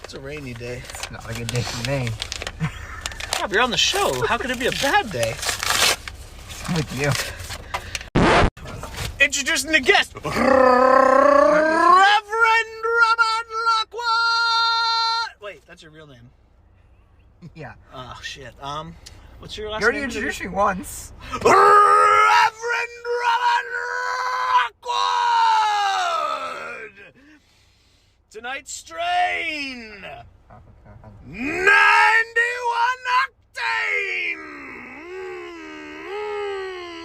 It's a rainy day. It's not a good day for me. Rob, you're on the show. How could it be a bad day? I'm with you. Introducing the guest, Reverend Robert Rockwood. Wait, that's your real name? Yeah. Oh shit. What's your last name? You already introduced me once. Reverend Robert Rockwood. Tonight's strain. 91 Octane.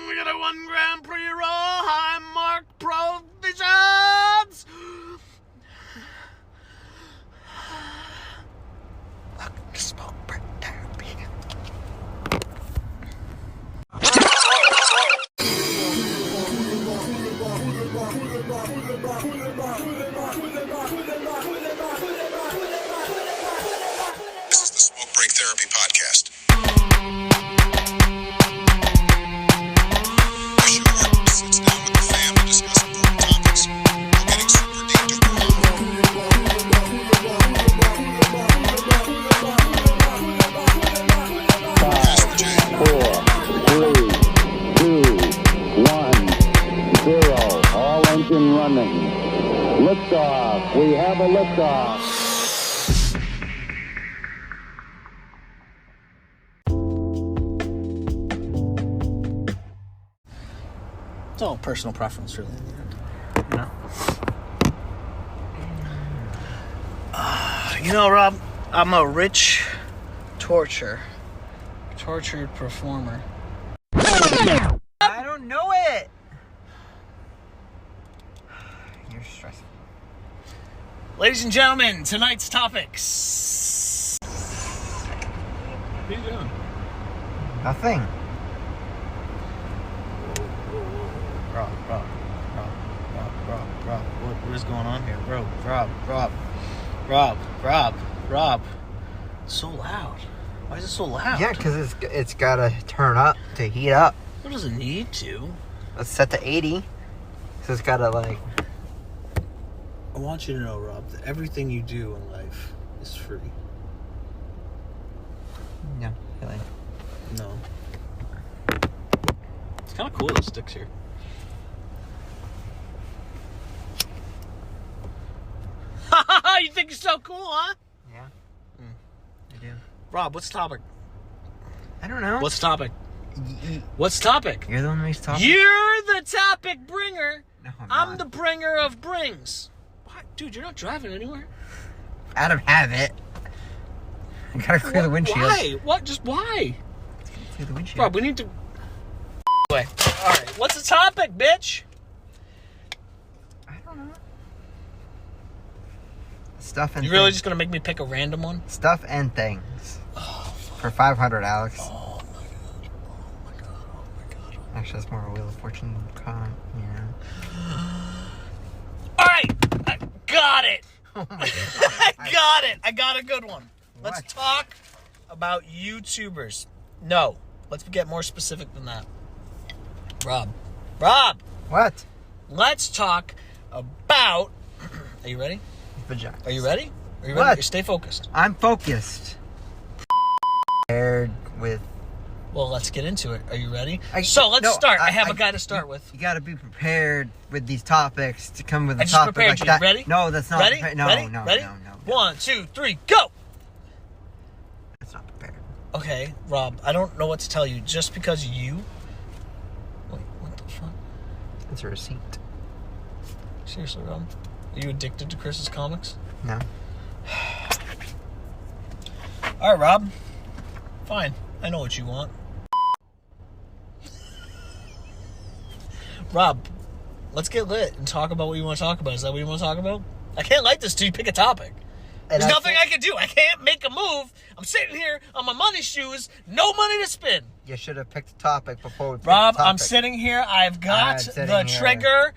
We got a 1 gram pre-roll, high mark provisions. Welcome to Smoke Break Therapy. This is the SmokeBreakTherapy.Podcast. A show where we sit down with the fam to discuss important topics while getting super deep to All engine running. Liftoff. We have a liftoff. It's all personal preference, really, in the end. You know? You know, Rob, I'm a rich tortured performer. I don't know it. You're stressful. Ladies and gentlemen, tonight's topics. What are you doing? Nothing. Rob. What is going on here? Rob. It's so loud. Why is it so loud? Yeah, because it's got to turn up to heat up. It doesn't need to. Let's set to 80. So it's got to like... I want you to know, Rob, that everything you do in life is free. No, really. No. It's kind of cool that sticks here. You think you're so cool, huh? Yeah. I do. Rob, what's the topic? I don't know. What's the topic? What's the topic? You're the one who makes topics. You're the topic bringer. No, I'm not. the bringer of brings. What? Dude, you're not driving anywhere. Out of habit. I gotta clear the windshield. Why? What? Just why? Clear the windshield. Rob, we need to... Wait. Alright, what's the topic, bitch? I don't know. Stuff and You really things. just gonna make me pick a random one? Stuff and things. Oh, For 500, Alex. Oh my god. Actually, that's more a Wheel of Fortune con, you know. Alright! I got it! Oh my god. I got a good one. What? Let's talk about YouTubers. No, let's get more specific than that. Rob, What? let's talk about... Are you ready? Vagina. Are you ready? Are you What? ready? Stay focused. I'm focused. Paired with... Well, let's get into it. Are you ready? I Start. I have a guy to start with. You gotta be prepared with these topics to come with a I just topic prepared like you. that. Ready? No, that's not Ready? prepared. No, Ready? no. 1, 2, 3, go! That's not prepared. Okay, Rob, I don't know what to tell you. Just because you... Wait, what the fuck? It's a receipt. Seriously, Rob? Are you addicted to Chris's comics? No. Alright, Rob. Fine. I know what you want. Rob, let's get lit and talk about what you want to talk about. Is that what you want to talk about? I can't like this till you pick a topic. And There's nothing I can do. I can't make a move. I'm sitting here on my money shoes, no money to spin. You should have picked a topic before we picked Rob, the topic. I'm sitting here. I've got sitting the here. trigger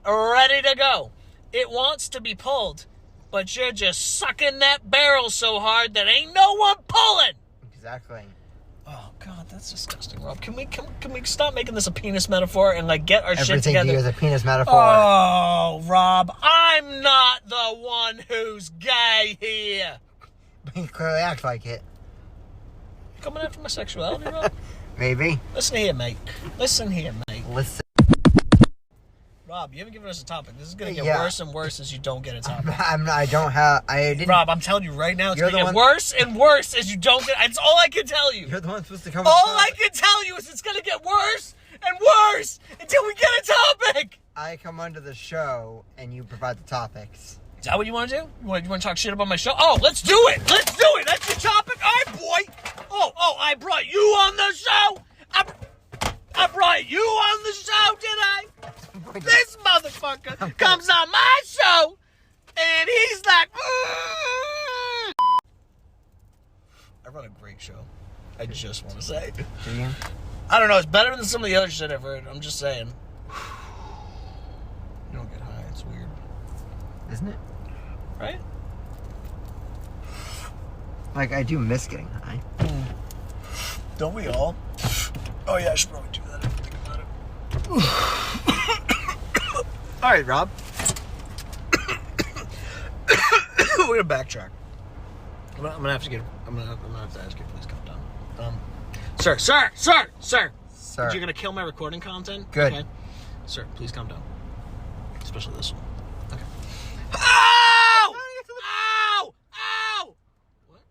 ready to go. It wants to be pulled, but you're just sucking that barrel so hard that ain't no one pulling. Exactly. Oh God, that's disgusting, Rob. Can we stop making this a penis metaphor and like get our shit Everything together? to you is a penis metaphor. Oh, Rob, I'm not the one who's gay here. You clearly act like it. Coming after my sexuality, Rob? Maybe. Listen here, mate. Listen. Listen. Rob, you haven't given us a topic. This is going to get Yeah. worse and worse as you don't get a topic. I didn't. Rob, I'm telling you right now, it's You're going to the get one- worse and worse as you don't get... It's all I can tell you. You're the one supposed to come All with the I topic. can tell you is it's going to get worse and worse until we get a topic. I come onto the show and you provide the topics. Is that what you want to do? You want to talk shit about my show? Oh, let's do it. Let's do it. That's your topic. All right, boy. Oh, I brought you on the show. I brought you on the show, did I? This motherfucker comes on my show, and he's like, I run a great show. I just want to say. Do you? I don't know. It's better than some of the other shit I've heard. I'm just saying. You don't get high. It's weird. Isn't it? Right? Like, I do miss getting high. Don't we all? Oh, yeah, I should probably do that. I didn't think about it. All right, Rob. We're gonna backtrack. I'm gonna have to ask you, please calm down. Sir. You're gonna kill my recording content? Good. Okay. Sir, please calm down. Especially this one. Okay. Ow! Ow! Ow! What?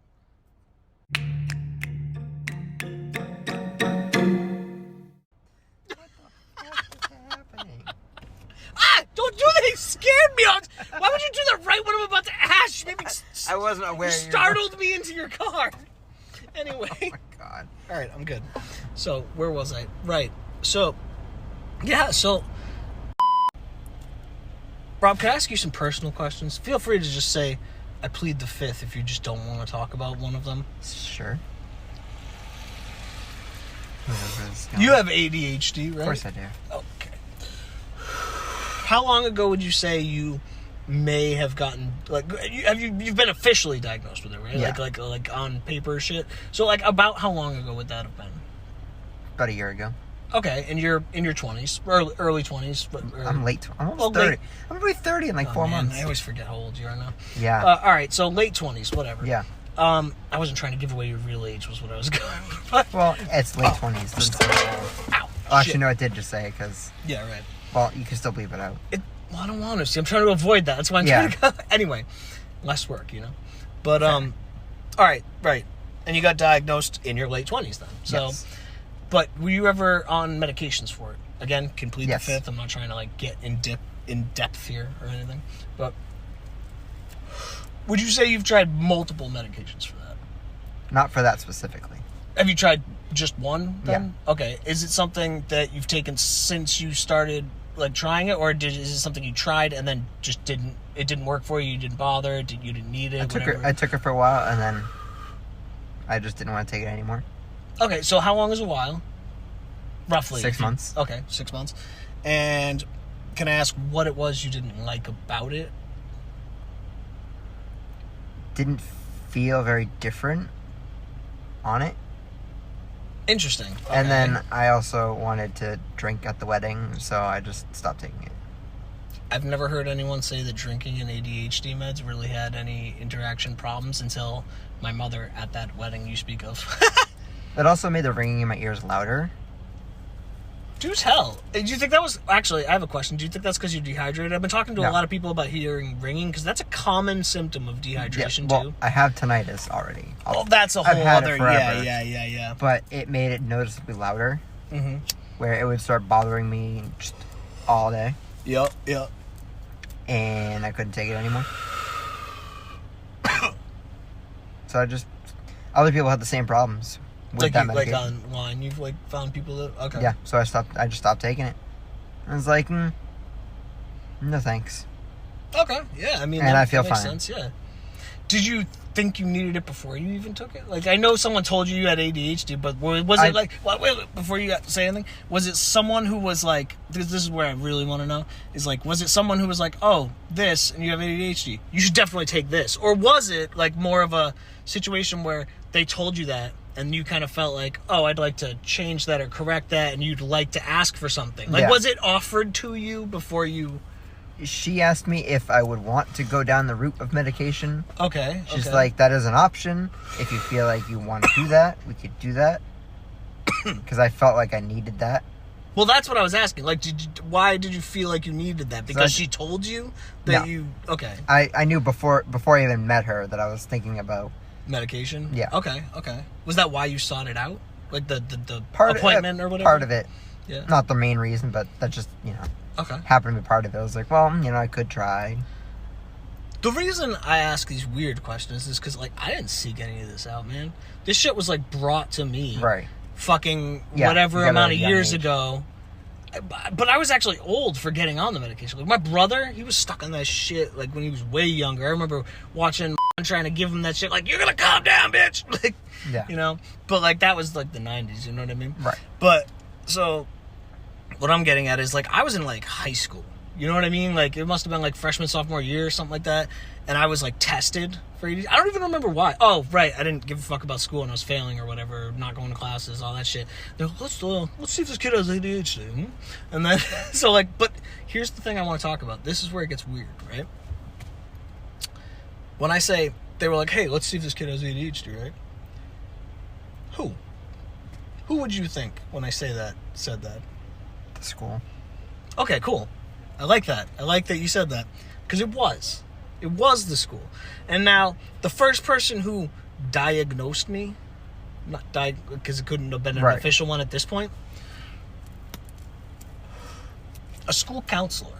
Don't do that! You scared me! Why would you do that right when I'm about to ask? You made me I wasn't aware. you startled me into your car. Anyway. Oh my god. Alright, I'm good. So, where was I? Right. So, yeah, Rob, can I ask you some personal questions? Feel free to just say, I plead the fifth if you just don't want to talk about one of them. Sure. You have ADHD, right? Of course I do. Okay. How long ago would you say you may have gotten, like, you've been officially diagnosed with it, right? Yeah. Like on paper shit. So like about how long ago would that have been? About a year ago. Okay, and you're in your 20s, early 20s. I'm late. I'm almost 30. late. I'm gonna be 30 in like 4 months. I always forget how old you are now. Yeah. All right, so late 20s, whatever. Yeah. I wasn't trying to give away your real age, was what I was going. But, Well, it's late 20s. ow. Oh, actually, shit. no, I did just say it because, Yeah, right. well, you can still bleep it out. Well, I don't want to. See, I'm trying to avoid that. That's why I'm trying to go. Anyway, less work, you know. But all right. And you got diagnosed in your late 20s then. So, Yes. But were you ever on medications for it? Again, complete Yes. the fifth. I'm not trying to like get in depth here or anything. But would you say you've tried multiple medications for that? Not for that specifically. Have you tried just one then? Yeah. Okay. Is it something that you've taken since you started like trying it, or is it something you tried and then just it didn't work for you? You didn't bother. You didn't need it. I took it for a while and then I just didn't want to take it anymore. Okay, so how long is a while? Roughly. 6 months. Okay, 6 months. And can I ask what it was you didn't like about it? Didn't feel very different on it. Interesting. Okay. And then I also wanted to drink at the wedding, so I just stopped taking it. I've never heard anyone say that drinking and ADHD meds really had any interaction problems until my mother at that wedding you speak of. It also made the ringing in my ears louder. Dude's hell. Do you think that was... Actually, I have a question. Do you think that's because you're dehydrated? I've been talking to a No. lot of people about hearing ringing, because that's a common symptom of dehydration, well, too. I have tinnitus already. Oh, that's a I've whole had it other... forever. Yeah. But it made it noticeably louder, Mm-hmm. where it would start bothering me just all day, Yep. and I couldn't take it anymore. So I just... Other people had the same problems with Like, that you, like medication. online, you've like found people that... Okay. Yeah, so I just stopped taking it. I was like, no thanks. Okay, yeah, I mean, And I feel that makes fine. sense, yeah. Did you think you needed it before you even took it? Like, I know someone told you had ADHD, but was it like... Wait, before you got to say anything, was it someone who was like... This is where I really want to know, is like, was it someone who was like, oh, this, and you have ADHD, you should definitely take this? Or was it like more of a situation where they told you that, and you kind of felt like, oh, I'd like to change that or correct that, and you'd like to ask for something? Like, Yeah. was it offered to you before you she asked me if I would want to go down the route of medication. Okay. She's like, that is an option. If you feel like you want to do that, we could do that. Because I felt like I needed that. Well, that's what I was asking. Like, why did you feel like you needed that? Because she told you that you... Okay. I knew before I even met her that I was thinking about... Medication? Yeah. Okay. Was that why you sought it out? Like the appointment or whatever? Part of it. Yeah. Not the main reason, but that just, Okay. happened to be part of it. I was like, well, I could try. The reason I ask these weird questions is because, like, I didn't seek any of this out, man. This shit was, like, brought to me. Right. Fucking whatever amount of years ago. But I was actually old for getting on the medication. Like, my brother, he was stuck on that shit, like, when he was way younger. I remember watching trying to give him that shit, like, you're gonna calm down, bitch! Like, yeah. But, like, that was, like, the 90s, you know what I mean? Right. But, so, what I'm getting at is, like, I was in, like, high school. You know what I mean? Like, it must have been, like, freshman, sophomore year or something like that. And I was, like, tested for ADHD. I don't even remember why. Oh, right. I didn't give a fuck about school and I was failing or whatever, not going to classes, all that shit. They're like, let's see if this kid has ADHD. And then, so, like, but here's the thing I want to talk about. This is where it gets weird, right? When I say, they were like, hey, let's see if this kid has ADHD, right? Who? Who would you think when I said that? The school. Okay, cool. I like that. I like that you said that. Because it was. It was the school. And now, the first person who diagnosed me, because it couldn't have been an official one at this point, a school counselor.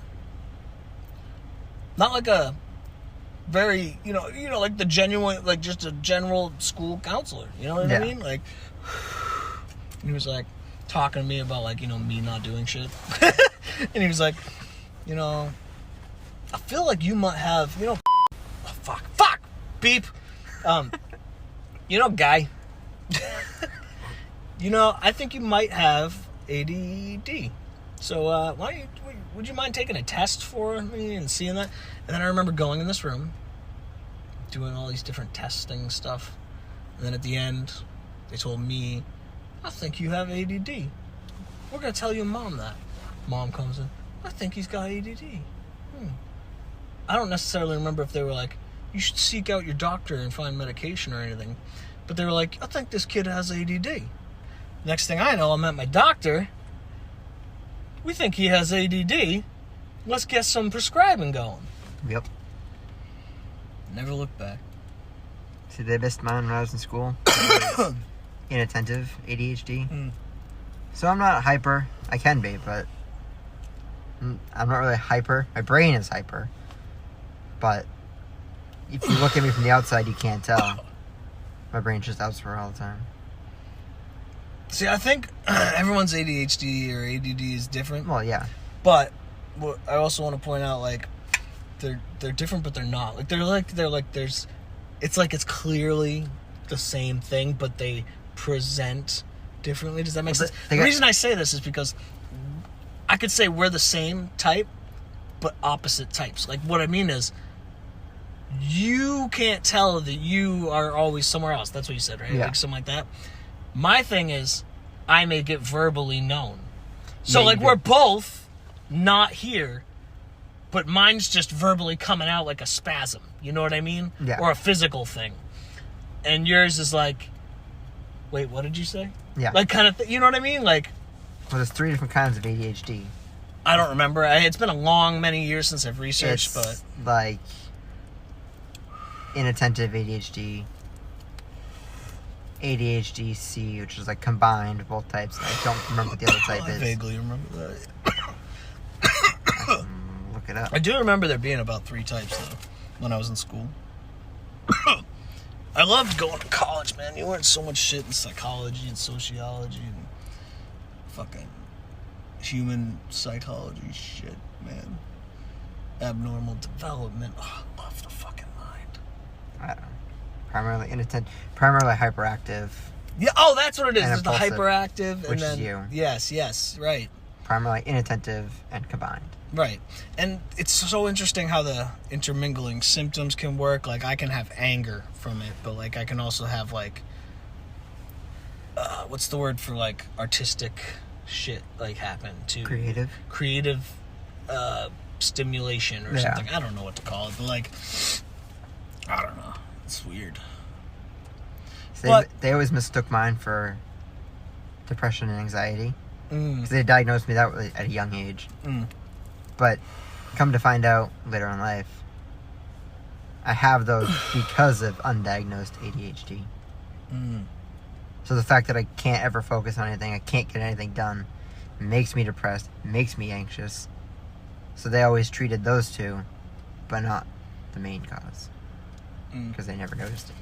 Not like a very, like the genuine, like just a general school counselor. You know what I mean? Like, he was like talking to me about like, me not doing shit. And he was like, I feel like you might have, fuck, beep. Guy. I think you might have ADD. So, would you mind taking a test for me and seeing that? And then I remember going in this room, doing all these different testing stuff. And then at the end, they told me, I think you have ADD. We're going to tell your mom that. Mom comes in, I think he's got ADD. I don't necessarily remember if they were like, you should seek out your doctor and find medication or anything. But they were like, I think this kid has ADD. Next thing I know, I'm at my doctor. We think he has ADD. Let's get some prescribing going. Yep. Never looked back. See, they missed mine when I was in school. I was inattentive, ADHD. So I'm not hyper. I can be, but I'm not really hyper. My brain is hyper. But if you look at me from the outside, you can't tell. My brain's just elsewhere all the time. See, I think everyone's ADHD or ADD is different. Well, yeah. But I also want to point out, like, they're different, but they're not. Like, it's clearly the same thing, but they present differently. Does that make sense? The reason I say this is because I could say we're the same type, but opposite types. Like, what I mean is, you can't tell that you are always somewhere else. That's what you said, right? Yeah. Like, something like that. My thing is, I may get verbally known. So, Yeah, like, we're both not here, but mine's just verbally coming out like a spasm. You know what I mean? Yeah. Or a physical thing. And yours is like, wait, what did you say? Yeah. Like, kind of, you know what I mean? Like, well, there's 3 different kinds of ADHD. I don't remember. It's been many years since I've researched, It's but like inattentive ADHD, ADHD-C, which is like combined both types. I don't remember what the other type I is. vaguely remember that. Look it up. I do remember there being about 3 types, though, when I was in school. I loved going to college, man. You learned so much shit in psychology and sociology and fucking human psychology shit, man. Abnormal development. Oh, I love the fucking mind. I don't know. Primarily inattentive, primarily hyperactive. Yeah, oh, that's what it is. And There's the impulsive, hyperactive, which and then is you. Yes, right. Primarily inattentive and combined. Right. And it's so interesting how the intermingling symptoms can work. Like, I can have anger from it, but, like, I can also have, like, what's the word for, like, artistic shit, like, happen too. Creative. Creative stimulation or Yeah. something. I don't know what to call it, but like, I don't know. It's weird. They always mistook mine for depression and anxiety. Because they diagnosed me that way at a young age. But come to find out later in life, I have those because of undiagnosed ADHD. So the fact that I can't ever focus on anything, I can't get anything done, makes me depressed, makes me anxious. So they always treated those two, but not the main cause. Because they never noticed it.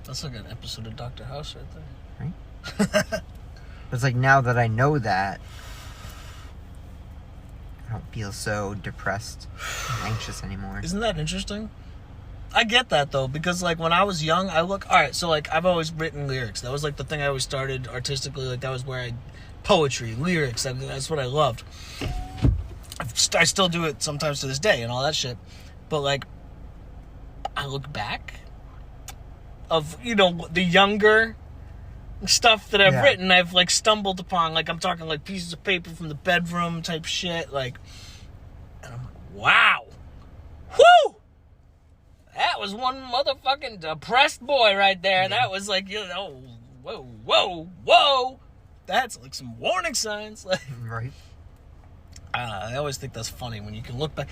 That's like an episode of Dr. House right there. Right? It's like now that I know that, I don't feel so depressed and anxious anymore. Isn't that interesting? I get that though, because like when I was young, alright, so like I've always written lyrics. That was like the thing I always started artistically, like that was where poetry, lyrics, that's what I loved. I still do it sometimes to this day and all that shit. But like, I look back of, the younger stuff that I've written, I've like stumbled upon, like I'm talking like pieces of paper from the bedroom type shit, like, and I'm like, wow, whoo, that was one motherfucking depressed boy right there. That was like, whoa, that's like some warning signs, like, Right. I always think that's funny when you can look back.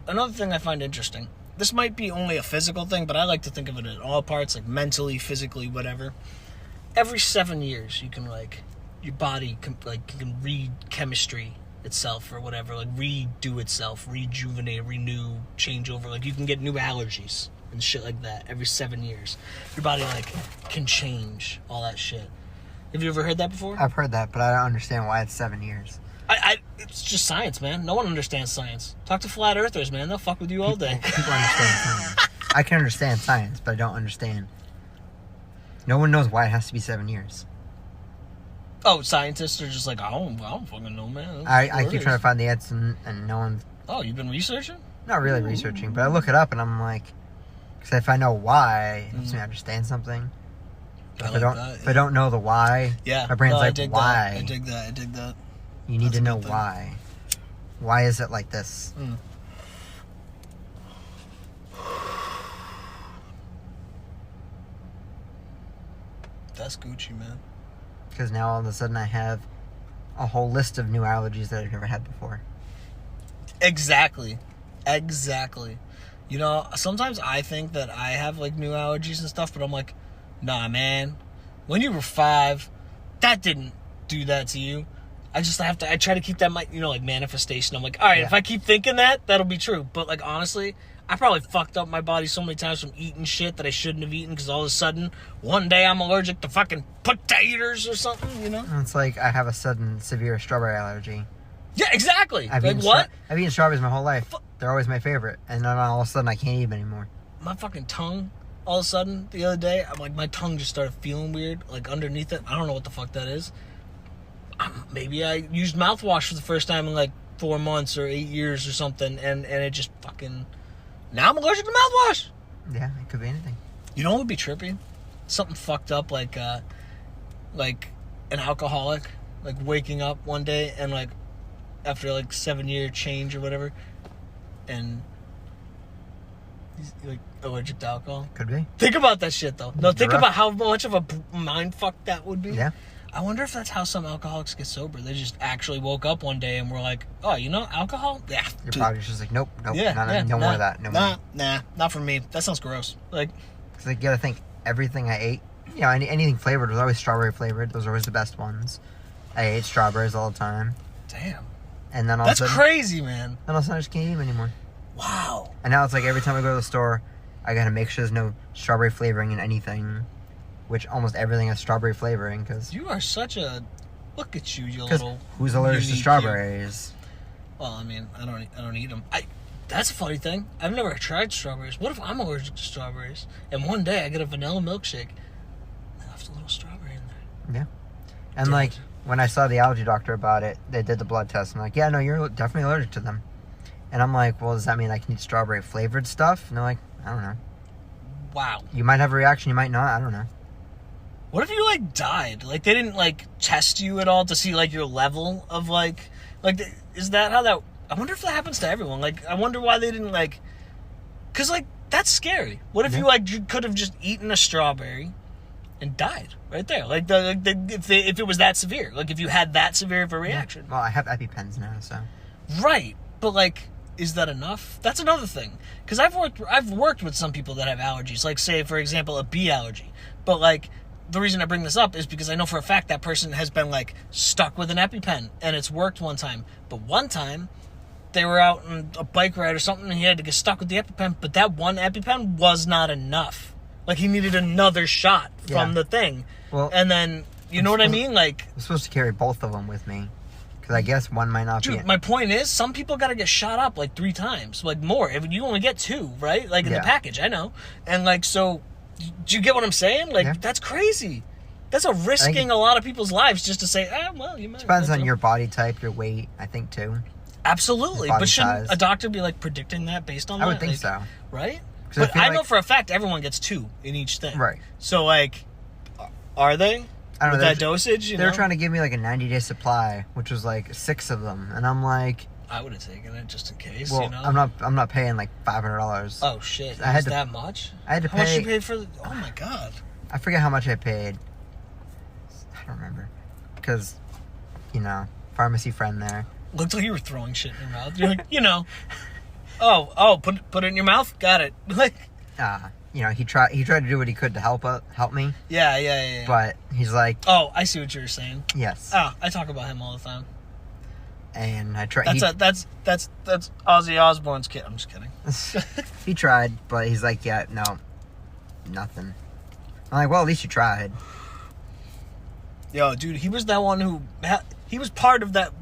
Another thing I find interesting, this might be only a physical thing, but I like to think of it in all parts, like mentally, physically, whatever. Every 7 years, you can like, your body can read chemistry itself or whatever, like redo itself, rejuvenate, renew, change over. Like you can get new allergies and shit like that every 7 years. Your body like can change, all that shit. Have you ever heard that before? I've heard that, but I don't understand why it's 7 years. It's just science, man. No one understands science. Talk to flat earthers, man. They'll fuck with you all day. People understand science. I can understand science, but I don't understand. No one knows why it has to be 7 years. Oh, scientists are just like, I don't fucking know, man. I keep trying to find the answer, and no one... Oh, you've been researching? Not really researching, but I look it up, and I'm like... Because if I know why, it helps me understand something. If I don't know the why, my brain's like, why? I dig that. You need to know why. Why is it like this? That's Gucci, man. Because now all of a sudden I have a whole list of new allergies that I've never had before. Exactly. Sometimes I think that I have like new allergies and stuff, but I'm like, nah, man. When you were 5, that didn't do that to you. I try to keep that, like manifestation. I'm like, all right, if I keep thinking that, that'll be true. But like, honestly, I probably fucked up my body so many times from eating shit that I shouldn't have eaten because all of a sudden, one day I'm allergic to fucking potatoes or something, It's like I have a sudden severe strawberry allergy. Yeah, exactly. I've I've eaten strawberries my whole life. They're always my favorite. And then all of a sudden I can't eat them anymore. My fucking tongue, all of a sudden, the other day, I'm like, my tongue just started feeling weird, like underneath it. I don't know what the fuck that is. Maybe I used mouthwash for the first time in like 4 months or 8 years or something, and it just fucking... Now I'm allergic to mouthwash! Yeah, it could be anything. You know what would be trippy? Something fucked up like an alcoholic, like waking up one day and like after like 7-year change or whatever, and he's like allergic to alcohol. Could be. Think about that shit though. No, think about how much of a mind fuck that would be. Yeah. I wonder if that's how some alcoholics get sober. They just actually woke up one day and were like, oh, alcohol? Yeah. Your body's just like, nope, no more of that. Nah, not for me. That sounds gross. Like, because you gotta think, everything I ate, anything flavored was always strawberry flavored. Those are always the best ones. I ate strawberries all the time. Damn. And then that's crazy, man. And all of a sudden I just can't eat them anymore. Wow. And now it's like every time I go to the store, I gotta make sure there's no strawberry flavoring in anything. Which almost everything has strawberry flavoring, because... You are such a... Look at you, you little... Who's allergic to strawberries? Well, I mean, I don't eat them. That's a funny thing. I've never tried strawberries. What if I'm allergic to strawberries? And one day I get a vanilla milkshake. I left a little strawberry in there. Yeah. And like, when I saw the allergy doctor about it, they did the blood test. I'm like, yeah, no, you're definitely allergic to them. And I'm like, well, does that mean I can eat strawberry flavored stuff? And they're like, I don't know. Wow. You might have a reaction, you might not. I don't know. What if you, like, died? Like, they didn't, like, test you at all to see, like, your level of, like, Like, is that how that... I wonder if that happens to everyone. Like, I wonder why they didn't, like... Because, like, that's scary. What if you could have just eaten a strawberry and died right there? Like, if it was that severe. Like, if you had that severe of a reaction. Well, I have EpiPens now, so... Right. But, like, is that enough? That's another thing. Because I've worked with some people that have allergies. Like, say, for example, a bee allergy. But, like... The reason I bring this up is because I know for a fact that person has been, like, stuck with an EpiPen, and it's worked one time. But one time, they were out on a bike ride or something, and he had to get stuck with the EpiPen, but that one EpiPen was not enough. Like, he needed another shot from the thing. Well, and then, you know what I mean? Like... I'm supposed to carry both of them with me, because I guess one might not be... Dude, my point is, some people got to get shot up, like, 3 times. Like, more. If you only get 2, right? Like, in the package, I know. And, like, so... Do you get what I'm saying? Like, that's crazy. That's a risking a lot of people's lives just to say, well, you might. Depends on your body type, your weight, I think, too. Absolutely. But shouldn't a doctor be, like, predicting that based on that? I would think so. Right? But I know for a fact everyone gets 2 in each thing. Right. So, like, are they? I don't know. With that dosage, they were trying to give me, like, a 90-day supply, which was, like, 6 of them. And I'm like... I would have taken it just in case, well, you know? I'm not paying, like, $500. Oh, shit. That much? I had to pay... How much you paid for the... Oh, my God. I forget how much I paid. I don't remember. Because, you know, pharmacy friend there. Looked like you were throwing shit in your mouth. You're like, you know. Oh, put it in your mouth? Got it. Like... You know, he tried to do what he could to help me. Yeah. But he's like... Oh, I see what you're saying. Yes. Oh, I talk about him all the time. And I tried... That's Ozzy Osbourne's kid. I'm just kidding. He tried, but he's like, yeah, no, nothing. I'm like, well, at least you tried. Yo, dude, he was that one who... He was part of that...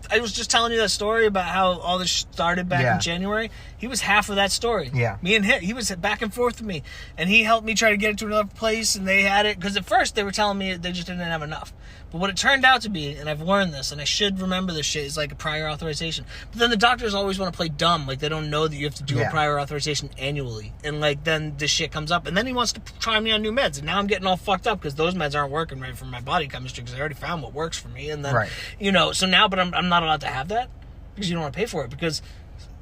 I was just telling you that story about how all this started back in January. He was half of that story. Yeah. Me and him, he was back and forth with me. And he helped me try to get it to another place, and they had it. Because at first, they were telling me they just didn't have enough. But what it turned out to be, and I've learned this, and I should remember this shit, is like a prior authorization. But then the doctors always want to play dumb. Like, they don't know that you have to do a prior authorization annually. And, like, then this shit comes up. And then he wants to try me on new meds. And now I'm getting all fucked up because those meds aren't working right for my body chemistry because I already found what works for me. And then, you know, so now, but I'm not allowed to have that because you don't want to pay for it. Because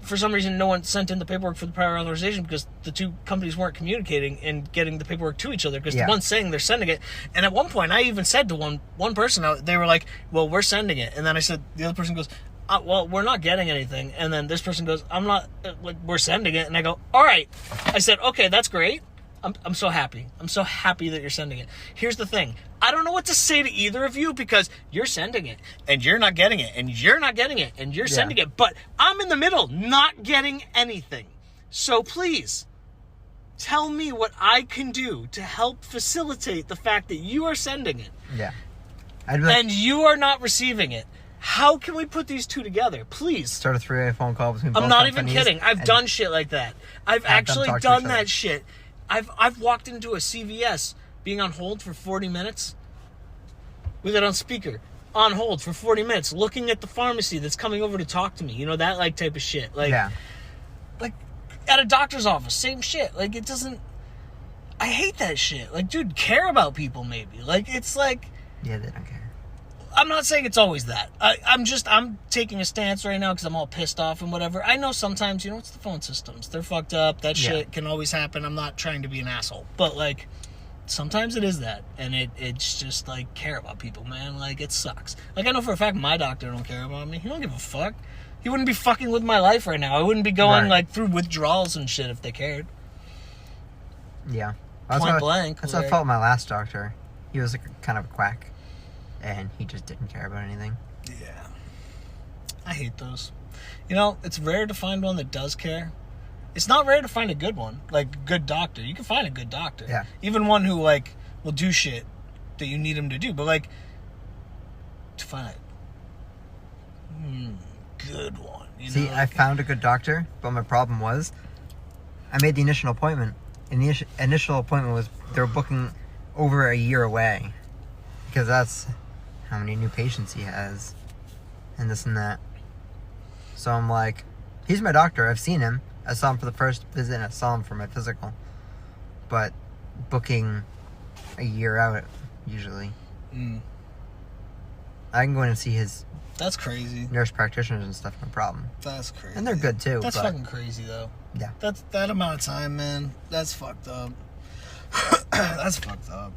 for some reason, no one sent in the paperwork for the prior authorization because the 2 companies weren't communicating and getting the paperwork to each other because the one's saying they're sending it. And at one point, I even said to one person, they were like, well, we're sending it. And then I said, the other person goes, well, we're not getting anything. And then this person goes, I'm not, like, we're sending it. And I go, all right. I said, okay, that's great. I'm so happy. I'm so happy that you're sending it. Here's the thing. I don't know what to say to either of you because you're sending it and you're not getting it and you're not getting it and you're sending it. But I'm in the middle, not getting anything. So please tell me what I can do to help facilitate the fact that you are sending it. Yeah. And you are not receiving it. How can we put these 2 together? Please. Start a 3-way phone call between both I'm not companies. even kidding. I've done shit like that. I've actually done that shit. I've walked into a CVS being on hold for 40 minutes with it on speaker, on hold for 40 minutes, looking at the pharmacy that's coming over to talk to me. You know, that like type of shit. Like, like at a doctor's office, same shit. Like, it doesn't... I hate that shit. Like, dude, care about people maybe. Like, it's like... Yeah, they don't care. I'm not saying it's always that. I'm taking a stance right now because I'm all pissed off and whatever. I know sometimes, you know, it's the phone systems. They're fucked up. That shit can always happen. I'm not trying to be an asshole. But, like, sometimes it is that. And it's just, like, care about people, man. Like, it sucks. Like, I know for a fact my doctor don't care about me. He don't give a fuck. He wouldn't be fucking with my life right now. I wouldn't be going, like, through withdrawals and shit if they cared. Yeah. Point blank. That's what I felt with my last doctor. He was, like, kind of a quack. And he just didn't care about anything. Yeah. I hate those. You know, it's rare to find one that does care. It's not rare to find a good one. Like, a good doctor. You can find a good doctor. Yeah. Even one who, like, will do shit that you need him to do. But, like, to find a good one. You know, I found a good doctor, but my problem was I made the initial appointment. And the initial appointment was they were booking over a year away. Because that's... how many new patients he has and this and that. So I'm like, he's my doctor. I've seen him. I saw him for the first visit and I saw him for my physical. But booking a year out usually. I can go in and see his That's crazy. nurse practitioners and stuff, no problem. That's crazy. And they're good too. That's but, fucking crazy though. Yeah. That's that amount of time, man. That's fucked up. That's fucked up.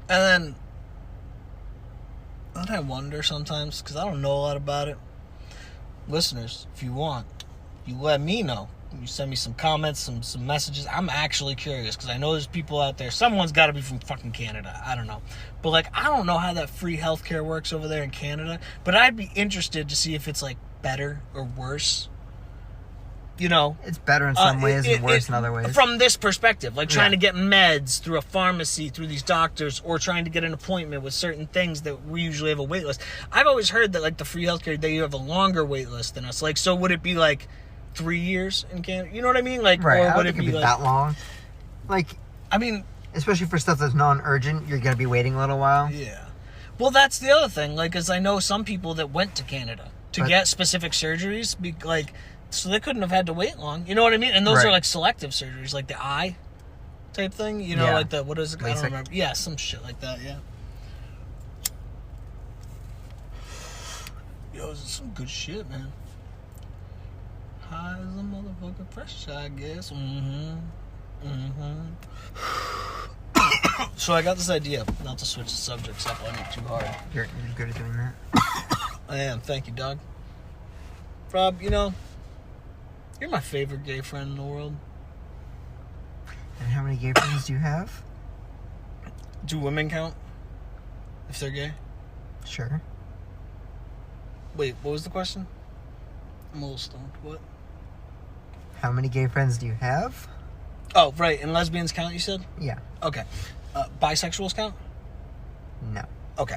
And then I wonder sometimes, because I don't know a lot about it. Listeners, if you want, you let me know. You send me some comments, some messages. I'm actually curious, because I know there's people out there. Someone's got to be from fucking Canada. I don't know. But, like, I don't know how that free healthcare works over there in Canada. But I'd be interested to see if it's, like, better or worse. You know? It's better in some ways and worse in other ways. From this perspective. Like, trying to get meds through a pharmacy, through these doctors, or trying to get an appointment with certain things that we usually have a wait list. I've always heard that, like, the free healthcare, they have a longer wait list than us. Like, so would it be, like, 3 years in Canada? You know what I mean? Like, right. Or I would don't it think be it'd be like that long? Like, I mean, especially for stuff that's non-urgent, you're going to be waiting a little while. yeah. Well, that's the other thing. Like, because I know some people that went to Canada to get specific surgeries, so they couldn't have had to wait long. You know what I mean? And those are, like, selective surgeries, like the eye type thing. You know, like the, what is it? I don't remember. Yeah, some shit like that, yeah. Yo, this is some good shit, man. High as a motherfucker, fresh, I guess. So I got this idea, not to switch the subjects up on you too hard. You're good at doing that. I am, thank you, dog. Rob, you know, you're my favorite gay friend in the world. And how many gay friends do you have? Do women count? If they're gay? Sure. Wait, what was the question? I'm a little stoned. What? How many gay friends do you have? Oh, right. And lesbians count, you said? Yeah. Okay. Bisexuals count? No. Okay.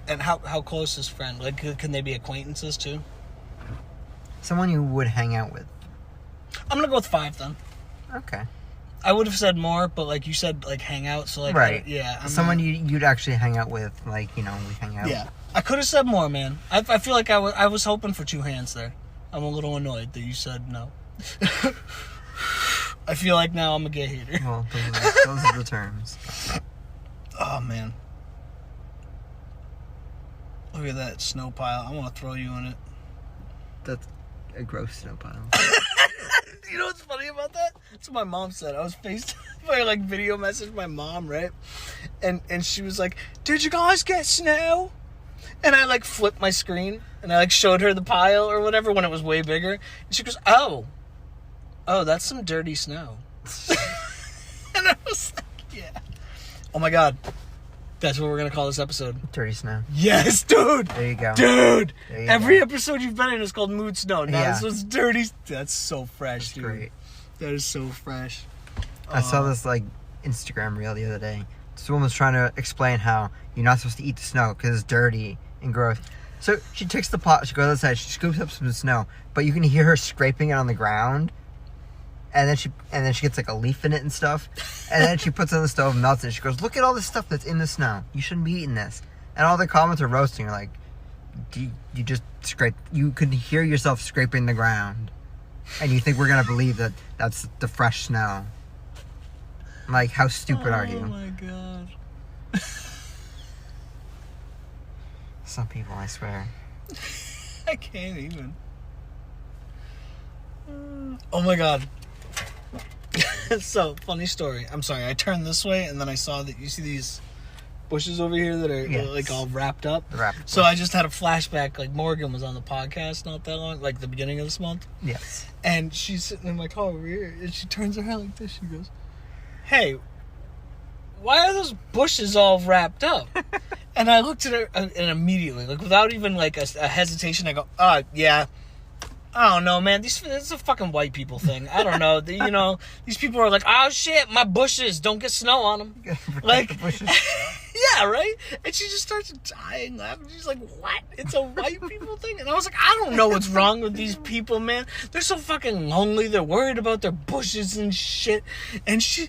And how close is friend? Like, can they be acquaintances too? Someone you would hang out with. I'm gonna go with 5 then. Okay. I would have said more, but like you said, like hang out. So like, right. Someone you'd actually hang out with, like, you know, we hang out. Yeah. I could have said more, man. I feel like I was hoping for 2 hands there. I'm a little annoyed that you said no. I feel like now I'm a gay hater. Well, those are the terms. Oh, man. Look at that snow pile. I want to throw you in it. That's a gross snow pile. You know what's funny about that? That's what my mom said. I was I like video messaged my mom, right? And she was like, "Did you guys get snow?" And I like flipped my screen and I like showed her the pile or whatever when it was way bigger. And she goes, "Oh, that's some dirty snow." And I was like, "Yeah." Oh my God. That's what we're going to call this episode. Dirty snow. Yes, dude. There you go. Dude. There you Every go. episode you've been in is called Mood Snow. Now this was dirty. That's so fresh, That's dude. great. That is so fresh. I saw this, like, Instagram reel the other day. This woman was trying to explain how you're not supposed to eat the snow because it's dirty and gross. So she takes the pot, she goes outside, she scoops up some snow, but you can hear her scraping it on the ground. And then she gets like a leaf in it and stuff. And then she puts it on the stove and melts it. She goes, "Look at all this stuff that's in the snow. You shouldn't be eating this." And all the comments are roasting her, like, you just scrape. You could hear yourself scraping the ground, and you think we're gonna believe that that's the fresh snow? Like, how stupid are you? Oh my God. Some people, I swear. I can't even. Oh my God. So, funny story. I'm sorry, I turned this way and then I saw that you see these bushes over here that are like all wrapped up. So I just had a flashback, like Morgan was on the podcast not that long, like the beginning of this month. Yes. And she's sitting in my car over here and she turns her head like this. She goes, "Hey, why are those bushes all wrapped up?" And I looked at her and immediately, like without even like a hesitation, I go, yeah. I don't know, man. It's a fucking white people thing. I don't know. You know, these people are like, "Oh shit, my bushes, don't get snow on them." Like, yeah, right? And she just starts dying laughing. She's like, "What? It's a white people thing?" And I was like, I don't know what's wrong with these people, man. They're so fucking lonely. They're worried about their bushes and shit. And she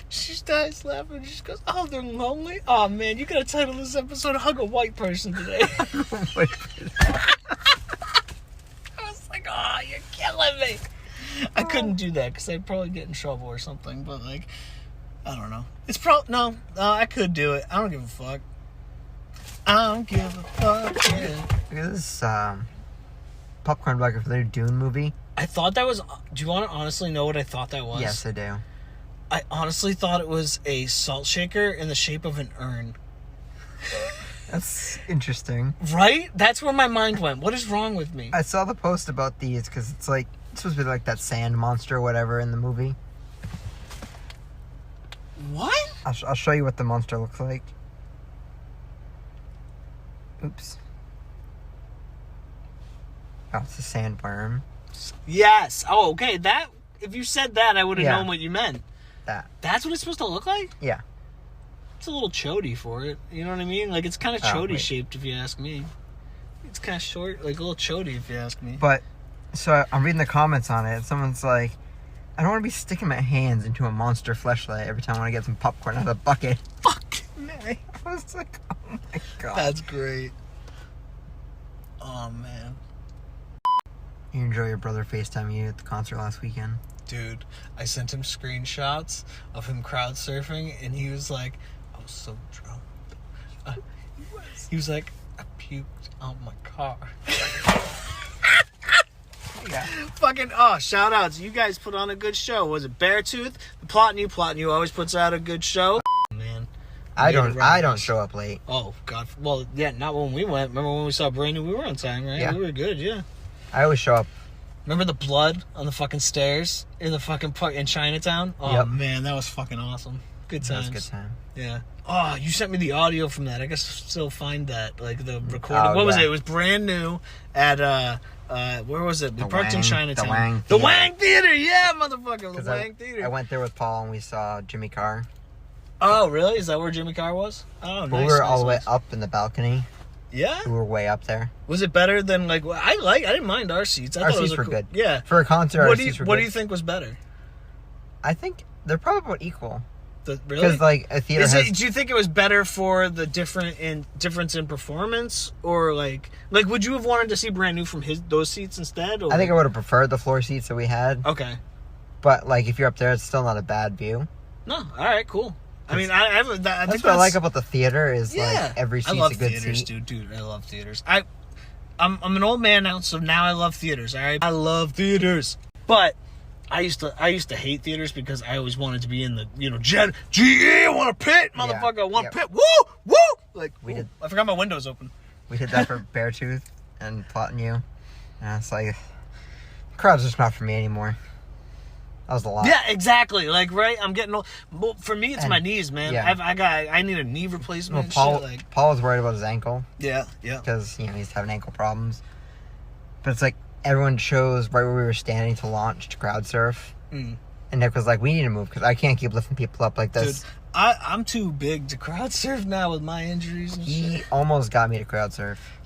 starts laughing. She goes, "Oh, they're lonely? Oh, man, you gotta title this episode, Hug a White Person Today." White person. Oh, you're killing me. I couldn't do that because I'd probably get in trouble or something. But like, I don't know. It's probably no. I could do it. I don't give a fuck. I don't give a fuck. Yeah. Look at this popcorn bucket for their Dune movie. I thought that was. Do you want to honestly know what I thought that was? Yes, I do. I honestly thought it was a salt shaker in the shape of an urn. That's interesting. Right? That's where my mind went. What is wrong with me? I saw the post about these because it's like it's supposed to be like that sand monster or whatever in the movie. What? I'll show you what the monster looks like. Oops. Oh, it's a sandworm. Yes. Oh, okay. That if you said that, I would have known what you meant. That's what it's supposed to look like? Yeah. It's a little chody for it. You know what I mean? Like, it's kind of chody shaped, if you ask me. It's kind of short, like a little chody, if you ask me. But, so I'm reading the comments on it, and someone's like, I don't want to be sticking my hands into a monster fleshlight every time I want to get some popcorn out of a bucket. Fuck me. I was like, oh my god. That's great. Oh, man. You enjoy your brother FaceTime you at the concert last weekend? Dude, I sent him screenshots of him crowd surfing, and he was like, I was so drunk. He was like, I puked out my car. Yeah. Fucking, shout outs. You guys put on a good show. Was it Beartooth? Plotting You always puts out a good show. Man. I don't show up late. Oh, God. Well, yeah, not when we went. Remember when we saw Brand New? We were on time, right? Yeah. We were good, yeah. I always show up. Remember the blood on the fucking stairs in the fucking in Chinatown? Oh, yep. Man, that was fucking awesome. Good times. That was a good time. Yeah. Oh, you sent me the audio from that. I guess I'll still find that. Like, the recording. What was it? It was Brand New at, where was it? We parked in Chinatown. The Wang Theater! Yeah, motherfucker. The Wang Theater. I went there with Paul and we saw Jimmy Carr. Oh, really? Is that where Jimmy Carr was? Oh, nice. We were all the way up in the balcony. Yeah? We were way up there. Was it better than, like, I didn't mind our seats. I our thought seats it was were good. Yeah. For a concert, our seats were good. What do you think was better? I think they're probably about equal. Really? Because, like, a theater do you think it was better for the difference in performance? Or, like, would you have wanted to see Brand New from those seats instead? Or? I think I would have preferred the floor seats that we had. Okay. But, like, if you're up there, it's still not a bad view. No. All right, cool. I mean, I think that's what I like about the theater is, like, every seat's a good theaters, seat. Dude, I love theaters. I'm an old man now, so now I love theaters, all right? I love theaters. But I used to hate theaters because I always wanted to be in the, GE, I want a pit, motherfucker, I want a pit, woo, woo! Like, I forgot my windows open. We did that for Beartooth and Plotting You. And it's like, crowd's just not for me anymore. That was a lot. Yeah, exactly. Like, right? I'm getting old. Well, for me, it's my knees, man. Yeah. I need a knee replacement. Well, Paul was worried about his ankle. Yeah. Because, he's having ankle problems. But it's like, everyone chose right where we were standing to launch to crowd surf. Mm. And Nick was like, we need to move because I can't keep lifting people up like this. Dude, I'm too big to crowd surf now with my injuries and shit. He almost got me to crowd surf.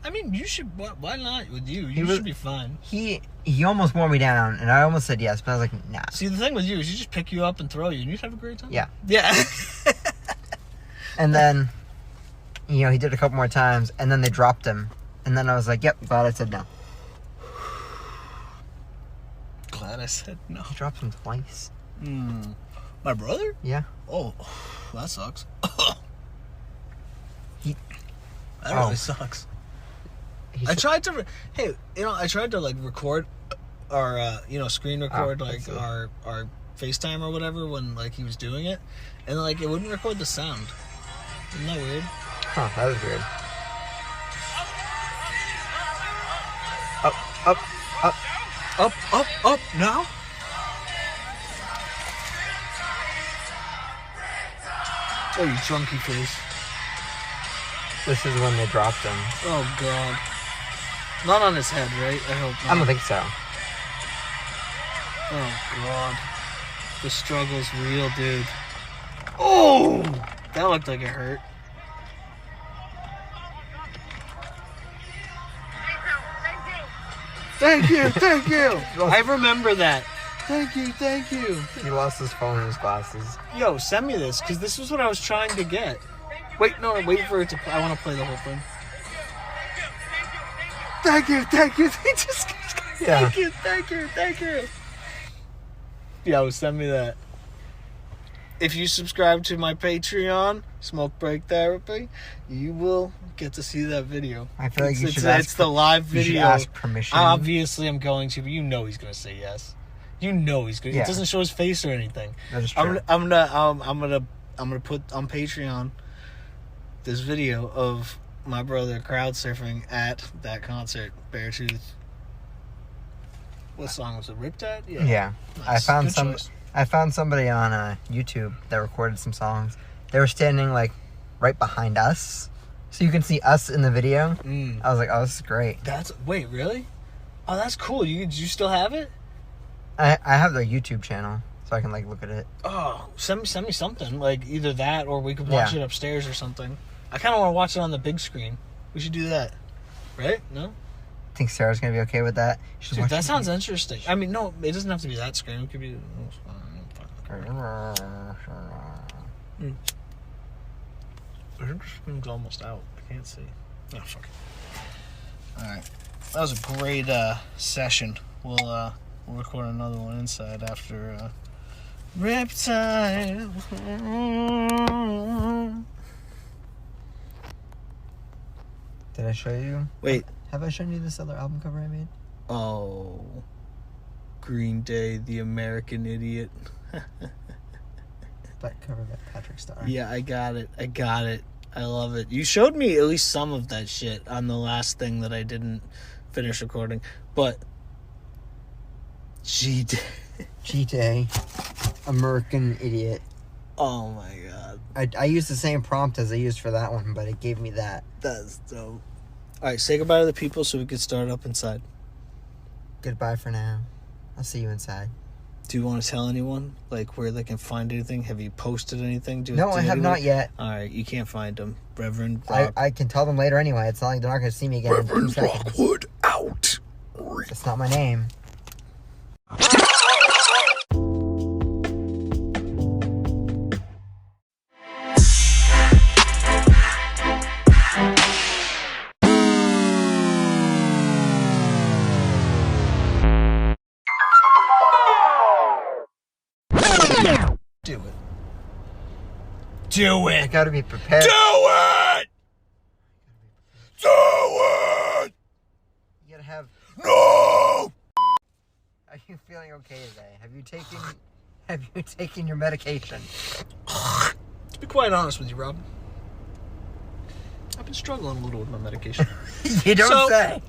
I mean, you should. Why not with you? You should be fine. He almost wore me down, and I almost said yes, but I was like, nah. See, the thing with you is you just pick you up and throw you, and you'd have a great time. Yeah. Yeah. And then, he did a couple more times, and then they dropped him. And then I was like, yep, glad I said no. Glad I said no. He dropped him twice. My brother? Yeah. Oh, that sucks. That really sucks. I tried to record our, screen record, our FaceTime or whatever when, like, he was doing it. And, like, it wouldn't record the sound. Isn't that weird? Huh, that was weird. Up, now? Oh, you chunky face. This is when they dropped him. Oh, God. Not on his head, right? I hope not. I don't think so. Oh, God. The struggle's real, dude. Oh! That looked like it hurt. Thank you. I remember that. Thank you. He lost his phone and his glasses. Yo, send me this, because this is what I was trying to get. Wait for it to play. I want to play the whole thing. Thank you. Yeah. Thank you. Yo, send me that. If you subscribe to my Patreon, Smoke Break Therapy, you will get to see that video. I feel like it's the live video. You should ask permission. Obviously, I'm going to, but you know he's gonna say yes. You know he's gonna. Yeah. It doesn't show his face or anything. That is true. I'm gonna put on Patreon this video of my brother crowd surfing at that concert, Beartooth. What song was it? Riptide? Yeah. Nice. I found somebody on YouTube that recorded some songs. They were standing like right behind us, so you can see us in the video. I was like, "Oh, this is great." Wait, really? Oh, that's cool. You still have it? I have their YouTube channel, so I can like look at it. Oh, send me something, like either that or we could watch it upstairs or something. I kind of want to watch it on the big screen. We should do that, right? No? I think Sarah's gonna be okay with that. Dude, that sounds interesting. I mean, no, it doesn't have to be that screen. It could be. I think the screen's almost out. I can't see. Oh, fuck it. Alright. That was a great session. We'll record another one inside after Riptide. Did I show you? Wait. Have I shown you this other album cover I made? Oh. Green Day, The American Idiot. That cover by Patrick Starr. Yeah, I got it. I love it. You showed me at least some of that shit on the last thing that I didn't finish recording. But G-Day. American Idiot. Oh my god. I used the same prompt as I used for that one, but it gave me that. That's dope. Alright, say goodbye to the people so we can start up inside. Goodbye for now. I'll see you inside. Do you want to tell anyone, like, where they can find anything? Have you posted anything? No, I have not yet. Alright, you can't find them. Reverend Rob. I can tell them later anyway. It's not like they're not going to see me again Reverend in 2 seconds. Rockwood out. That's not my name. Do it. Do I it! gotta be prepared. Do it! Do it! You gotta have... No! Are you feeling okay today? Have you taken your medication? To be quite honest with you, Rob, I've been struggling a little with my medication. You don't say.